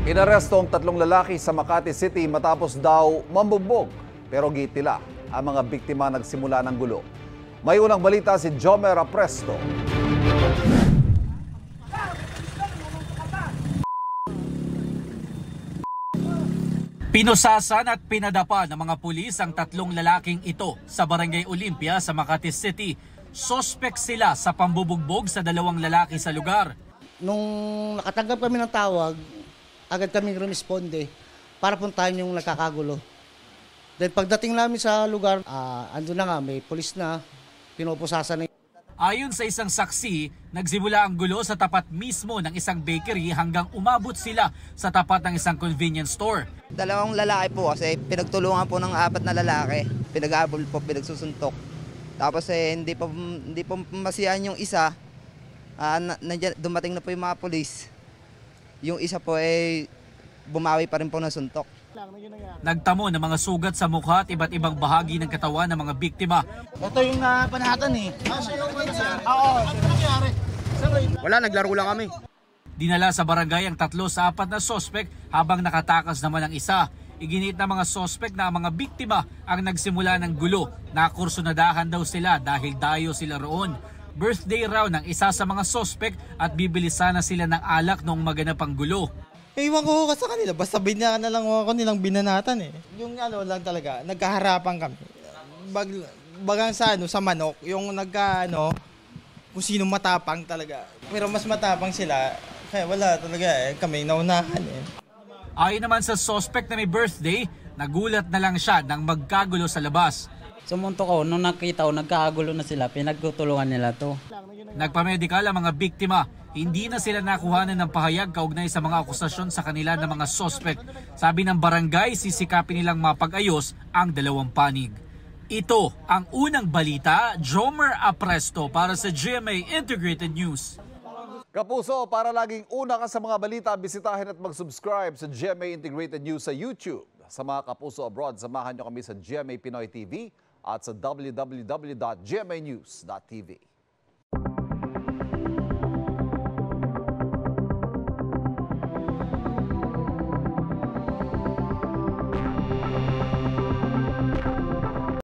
Inaresto ang 3 lalaki sa Makati City matapos daw mambugbog. Pero git nila, ang mga biktima nagsimula ng gulo. May unang balita si Jomer Apresto. Pinusasan at pinadapa ng mga pulis ang 3 lalaking ito sa Barangay Olympia sa Makati City. Sospek sila sa pambubugbog sa 2 lalaki sa lugar. Nung nakatanggap kami ng tawag, agad kami rumisponde para puntahan yung nagkakagulo. Then pagdating namin sa lugar, andun na nga, may pulis na, pinupusasan na. Ayon sa isang saksi, nagsimula ang gulo sa tapat mismo ng isang bakery hanggang umabot sila sa tapat ng isang convenience store. 2 lalaki po kasi pinagtulungan po ng 4 na lalaki. Pinag-aabol po, pinagsusuntok. Tapos hindi pa masiyahan yung isa. Dumating na po yung mga pulis. Yung isa po bumawi pa rin po ng suntok. Nagtamo ng mga sugat sa mukha at iba't ibang bahagi ng katawan ng mga biktima. Ito yung napanatan eh. Wala, naglaro lang kami. Dinala sa barangay ang 3 sa 4 na sospek habang nakatakas naman ang isa. Iginit ng mga sospek na ang mga biktima ang nagsimula ng gulo. Nakursunadahan daw sila dahil dayo sila roon. Birthday raw ng isa sa mga sospek at bibili sana sila ng alak noong maganap ang gulo. Iwan ko sa kanila, basta binaka na lang ako nilang binanatan eh. Yung lang talaga, nagkaharapan kami. Bagang sa manok, yung kung sino matapang talaga. Pero mas matapang sila, kaya wala talaga kami naunahan eh. Ayon naman sa sospek na may birthday, nagulat na lang siya nang magkagulo sa labas. Sumunto ko, nung nakita ko, nagkakagulo na sila, pinagtutulungan nila to. Nagpamedikal ang mga biktima. Hindi na sila nakuhanan ng pahayag kaugnay sa mga akusasyon sa kanila ng mga sospek. Sabi ng barangay, sisikapin nilang mapag-ayos ang 2 panig. Ito ang unang balita, Jomer Apresto para sa GMA Integrated News. Kapuso, para laging una ka sa mga balita, bisitahin at mag-subscribe sa GMA Integrated News sa YouTube. Sa mga kapuso abroad, samahan nyo kami sa GMA Pinoy TV at sa www.gmanews.tv.